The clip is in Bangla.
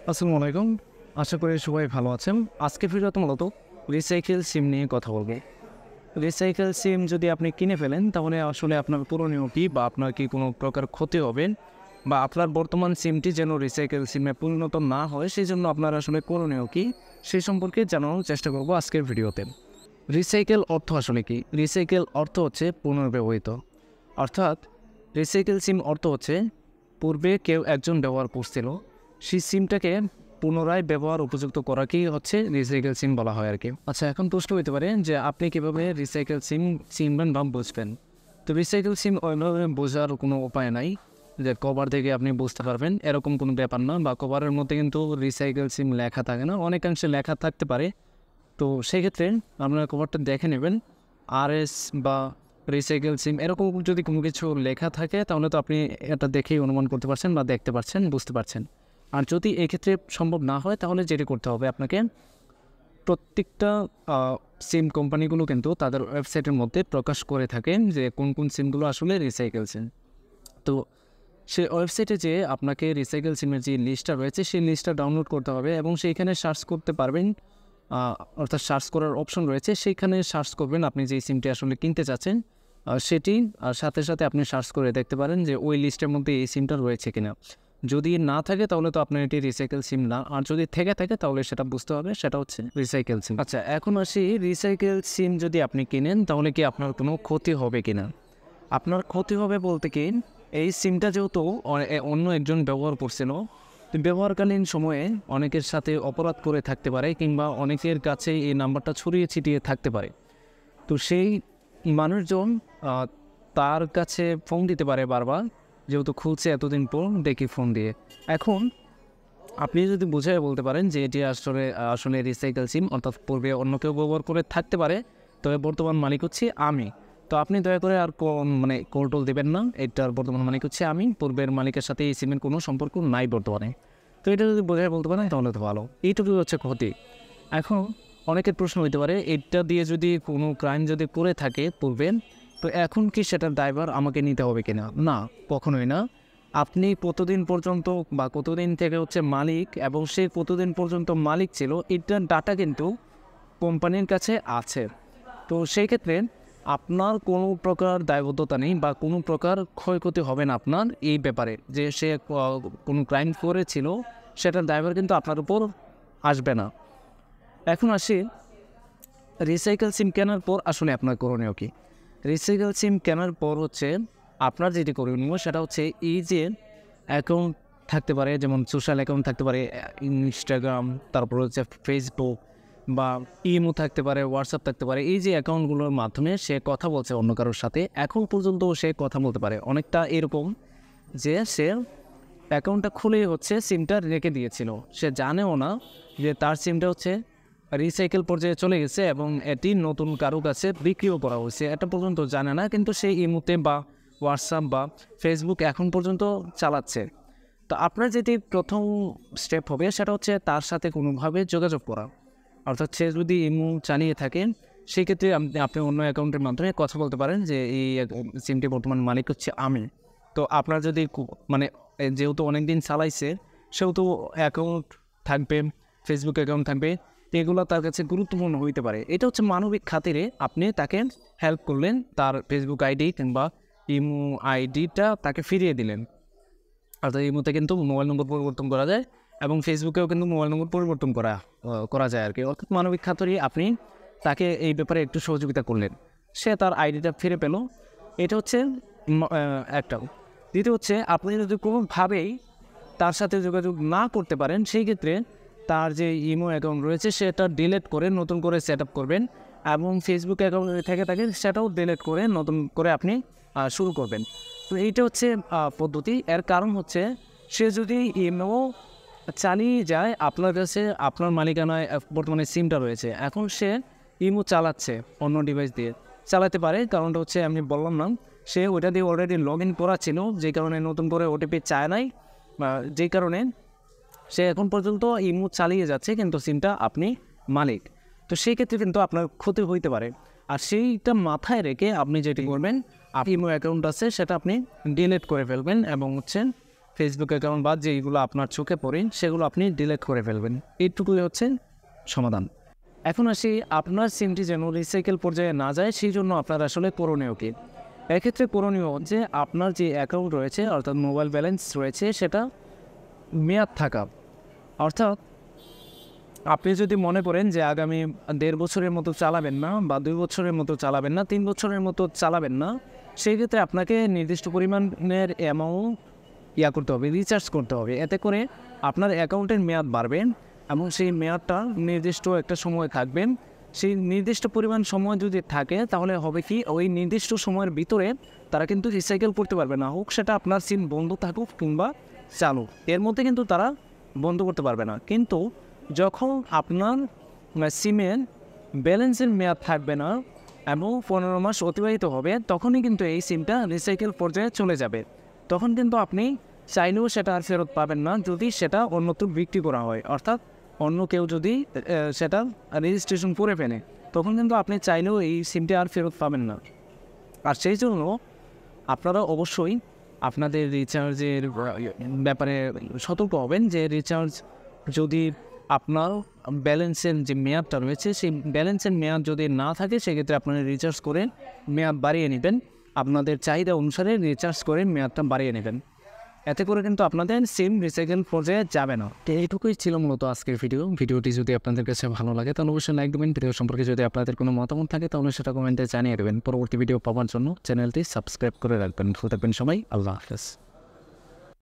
আসসালামু আলাইকুম। আশা করি সবাই ভালো আছেন। আজকের ভিডিওতে মূলত রিসাইকেল সিম নিয়ে কথা বলবো। রিসাইকেল সিম যদি আপনি কিনে ফেলেন তাহলে আসলে আপনার করণীয় কী বা আপনার কি কোনো প্রকার ক্ষতি হবে বা আপনার বর্তমান সিমটি যেন রিসাইকেল সিমে পরিণত না হয় সেজন্য আপনার আসলে করণীয় কী সেই সম্পর্কে জানানোর চেষ্টা করব আজকের ভিডিওতে। রিসাইকেল অর্থ আসলে কি? রিসাইকেল অর্থ হচ্ছে পুনর্ব্যবহৃত। অর্থাৎ রিসাইকেল সিম অর্থ হচ্ছে পূর্বে কেউ একজন ব্যবহার করছিল, সেই সিমটাকে পুনরায় ব্যবহার উপযুক্ত করাকেই হচ্ছে রিসাইকেল সিম বলা হয় আর কি। আচ্ছা, এখন প্রশ্ন হতে পারে যে আপনি কীভাবে রিসাইকেল সিম চিনবেন বা বুঝবেন? তো রিসাইকেল সিম ওইভাবে বোঝার কোনো উপায় নাই যে কভার থেকে আপনি বুঝতে পারবেন, এরকম কোনো ব্যাপার না। বা কভারের মধ্যে কিন্তু রিসাইকেল সিম লেখা থাকে না, অনেকাংশে লেখা থাকতে পারে। তো সেক্ষেত্রে আপনারা কভারটা দেখে নেবেন। RS বা রিসাইকেল সিম এরকম যদি কোনো কিছু লেখা থাকে তাহলে তো আপনি এটা দেখেই অনুমান করতে পারছেন বা দেখতে পারছেন, বুঝতে পারছেন। আর যদি এক্ষেত্রে সম্ভব না হয় তাহলে যেটি করতে হবে আপনাকে, প্রত্যেকটা সিম কোম্পানিগুলো কিন্তু তাদের ওয়েবসাইটের মধ্যে প্রকাশ করে থাকেন যে কোন কোন সিমগুলো আসলে রিসাইকেল সিম। তো সে ওয়েবসাইটে যেয়ে আপনাকে রিসাইকেল সিমের যে লিস্টটা রয়েছে সেই লিস্টটা ডাউনলোড করতে হবে এবং সেইখানে সার্চ করতে পারবেন, অর্থাৎ সার্চ করার অপশন রয়েছে, সেইখানে সার্চ করবেন আপনি যে সিমটি আসলে কিনতে চাচ্ছেন সেটি। আর সাথে সাথে আপনি সার্চ করে দেখতে পারেন যে ওই লিস্টের মধ্যে এই সিমটা রয়েছে কিনা। যদি না থাকে তাহলে তো আপনার এটি রিসাইকেল সিম না, আর যদি থেকে থাকে তাহলে সেটা বুঝতে হবে সেটা হচ্ছে রিসাইকেল সিম। আচ্ছা, এখন আসি রিসাইকেল সিম যদি আপনি কিনেন তাহলে কি আপনার কোনো ক্ষতি হবে কিনা। আপনার ক্ষতি হবে বলতে কি, এই সিমটা যেহেতু অন্য একজন ব্যবহার করছিল, তো ব্যবহারকালীন সময়ে অনেকের সাথে অপরাধ করে থাকতে পারে কিংবা অনেকের কাছে এই নাম্বারটা ছড়িয়ে ছিটিয়ে থাকতে পারে। তো সেই মানুষজন তার কাছে ফোন দিতে পারে বারবার, যেহেতু খুলছে এতদিন পর দেখি ফোন দিয়ে। এখন আপনি যদি বুঝিয়ে বলতে পারেন যে এটি আসলে রিসাইকেল সিম, অর্থাৎ পূর্বে অন্য কেউ ব্যবহার করে থাকতে পারে, তবে বর্তমান মালিক হচ্ছে আমি। তো আপনি দয়া করে আর কল টোল দেবেন না, এটার বর্তমান মালিক হচ্ছে আমি, পূর্বের মালিকের সাথে এই সিমের কোনো সম্পর্ক নাই বর্তমানে। তো এটা যদি বোঝায় বলতে পারেন তাহলে তো ভালো, এইটুকুই হচ্ছে ক্ষতি। এখন অনেকের প্রশ্ন হতে পারে, এটা দিয়ে যদি কোনো ক্রাইম যদি করে থাকে পূর্বে, তো এখন কি সেটার দায়ভার আমাকে নিতে হবে কিনা? না, কখনোই না। আপনি কতদিন পর্যন্ত বা কতদিন থেকে হচ্ছে মালিক এবং সে কতদিন পর্যন্ত মালিক ছিল এটার ডাটা কিন্তু কোম্পানির কাছে আছে। তো সেই ক্ষেত্রে আপনার কোনো প্রকার দায়বদ্ধতা নেই বা কোনো প্রকার ক্ষয়ক্ষতি হবে না আপনার এই ব্যাপারে, যে সে কোনো ক্রাইম করেছিল সেটার দায়ভার কিন্তু আপনার উপর আসবে না। এখন আসি রিসাইকেল সিম কেনার পর আসলে আপনার করণীয় কী। রিসাইকেল সিম কেনার পর হচ্ছে আপনার যেটি করণীয় সেটা হচ্ছে এই যে অ্যাকাউন্ট থাকতে পারে, যেমন সোশ্যাল অ্যাকাউন্ট থাকতে পারে, ইনস্টাগ্রাম, তারপর হচ্ছে ফেসবুক বা ইমো থাকতে পারে, হোয়াটসঅ্যাপ থাকতে পারে, এই যে অ্যাকাউন্টগুলোর মাধ্যমে সে কথা বলছে অন্য কারোর সাথে, এখন পর্যন্ত সে কথা বলতে পারে। অনেকটা এরকম যে সে অ্যাকাউন্টটা খুলেই হচ্ছে সিমটা রেখে দিয়েছিল, সে জানেও না যে তার সিমটা হচ্ছে রিসাইকেল পর্যায়ে চলে গেছে এবং এটি নতুন কারো কাছে বিক্রিও করা হয়েছে, এটা পর্যন্ত জানে না, কিন্তু সেই ইমোতে বা হোয়াটসঅ্যাপ বা ফেসবুক এখন পর্যন্ত চালাচ্ছে। তো আপনার যেটি প্রথম স্টেপ হবে সেটা হচ্ছে তার সাথে কোনোভাবে যোগাযোগ করা। অর্থাৎ সে যদি ইমো চালিয়ে থাকে সেক্ষেত্রে আপনি অন্য অ্যাকাউন্টের মাধ্যমে কথা বলতে পারেন যে এই সিমটি বর্তমান মালিক হচ্ছে আমি। তো আপনার যদি যেহেতু অনেক দিন চালাইছে সেহেতু অ্যাকাউন্ট থাকবে, ফেসবুক অ্যাকাউন্ট থাকবে, এগুলো তার কাছে গুরুত্বপূর্ণ হইতে পারে। এটা হচ্ছে মানবিক খাতিরে আপনি তাকে হেল্প করলেন, তার ফেসবুক আইডি কিংবা ইমো আইডিটা তাকে ফিরিয়ে দিলেন। অর্থাৎ ইমোতে কিন্তু মোবাইল নম্বর পরিবর্তন করা যায় এবং ফেসবুকেও কিন্তু মোবাইল নম্বর পরিবর্তন করা যায় আর কি। অর্থাৎ মানবিক খাতিরে আপনি তাকে এই ব্যাপারে একটু সহযোগিতা করলেন, সে তার আইডিটা ফিরে পেল। এটা হচ্ছে একটা। দ্বিতীয় হচ্ছে আপনি যদি কোনোভাবেই তার সাথে যোগাযোগ না করতে পারেন সেই ক্ষেত্রে তার যে ইমো অ্যাকাউন্ট রয়েছে সেটা ডিলিট করে নতুন করে সেট আপ করবেন এবং ফেসবুক অ্যাকাউন্ট থেকে থাকে সেটাও ডিলিট করে নতুন করে আপনি শুরু করবেন। তো এইটা হচ্ছে পদ্ধতি। এর কারণ হচ্ছে সে যদি ইমো চালিয়ে যায় আপনার কাছে, আপনার মালিকানায় বর্তমানে সিমটা রয়েছে, এখন সে ইমো চালাচ্ছে অন্য ডিভাইস দিয়ে চালাতে পারে। কারণটা হচ্ছে আমি বললাম না, সে ওইটা দিয়ে অলরেডি লগ ইন করা ছিল, যে কারণে নতুন করে ওটিপি চায় নাই, যেই কারণে সে এখন পর্যন্ত ইমো চালিয়ে যাচ্ছে কিন্তু সিমটা আপনি মালিক। তো সেই ক্ষেত্রে কিন্তু আপনার ক্ষতি হইতে পারে। আর সেইটা মাথায় রেখে আপনি যেটি করবেন, ইমো অ্যাকাউন্ট আছে সেটা আপনি ডিলিট করে ফেলবেন এবং হচ্ছে ফেসবুক অ্যাকাউন্ট বা যেগুলো আপনার চোখে পড়ে সেগুলো আপনি ডিলিট করে ফেলবেন। এইটুকুই হচ্ছে সমাধান। এখন আসি আপনার সিমটি যেন রিসাইকেল পর্যায়ে না যায় সেই জন্য আপনার আসলে করণীয় কী। এক্ষেত্রে করণীয় যে আপনার যে অ্যাকাউন্ট রয়েছে অর্থাৎ মোবাইল ব্যালেন্স রয়েছে সেটা মেয়াদ থাকা। অর্থাৎ আপনি যদি মনে করেন যে আগামী 1.5 বছরের মতো চালাবেন না বা 2 বছরের মতো চালাবেন না, 3 বছরের মতো চালাবেন না, সেই ক্ষেত্রে আপনাকে নির্দিষ্ট পরিমাণের অ্যামাউন্ট করতে হবে, রিচার্জ করতে হবে। এতে করে আপনার অ্যাকাউন্টের মেয়াদ বাড়বে এবং সেই মেয়াদটা নির্দিষ্ট একটা সময় থাকবেন। সেই নির্দিষ্ট পরিমাণ সময় যদি থাকে তাহলে হবে কি, ওই নির্দিষ্ট সময়ের ভিতরে তারা কিন্তু রিসাইকেল করতে পারবে না, হোক সেটা আপনার সিম বন্ধ থাকুক কিংবা চালু, এর মধ্যে কিন্তু তারা বন্ধ করতে পারবে না। কিন্তু যখন আপনার সিমের ব্যালেন্সের মেয়াদ থাকবে না এবং 15 মাস অতিবাহিত হবে, তখনই কিন্তু এই সিমটা রিসাইকেল পর্যায়ে চলে যাবে। তখন কিন্তু আপনি চাইলেও সেটা আর ফেরত পাবেন না যদি সেটা অন্যত্র বিক্রি করা হয়, অর্থাৎ অন্য কেউ যদি সেটা রেজিস্ট্রেশন করে ফেলে, তখন কিন্তু আপনি চাইলেও এই সিমটি আর ফেরত পাবেন না। আর সেই জন্য আপনারা অবশ্যই আপনাদের রিচার্জের ব্যাপারে সতর্ক হবেন যে রিচার্জ যদি আপনার ব্যালেন্সের যে মেয়াদটা রয়েছে সেই ব্যালেন্সের মেয়াদ যদি না থাকে সেক্ষেত্রে আপনারা রিচার্জ করে মেয়াদ বাড়িয়ে নেবেন, আপনাদের চাহিদা অনুসারে রিচার্জ করে মেয়াদটা বাড়িয়ে নেবেন। এতে করে কিন্তু আপনাদের সিম রিসাইকেল পর্যায়ে যাবে না। তো এইটুকুই ছিল মূলত আজকের ভিডিওটি যদি আপনাদের কাছে ভালো লাগে তাহলে অবশ্যই লাইক দেবেন। ভিডিও সম্পর্কে যদি আপনাদের কোনো মতামত থাকে তাহলে সেটা কমেন্টে জানিয়ে দেবেন। পরবর্তী ভিডিও পাওয়ার জন্য চ্যানেলটি সাবস্ক্রাইব করে রাখবেন। ভালো থাকবেন সবাই, আল্লাহ হাফেজ।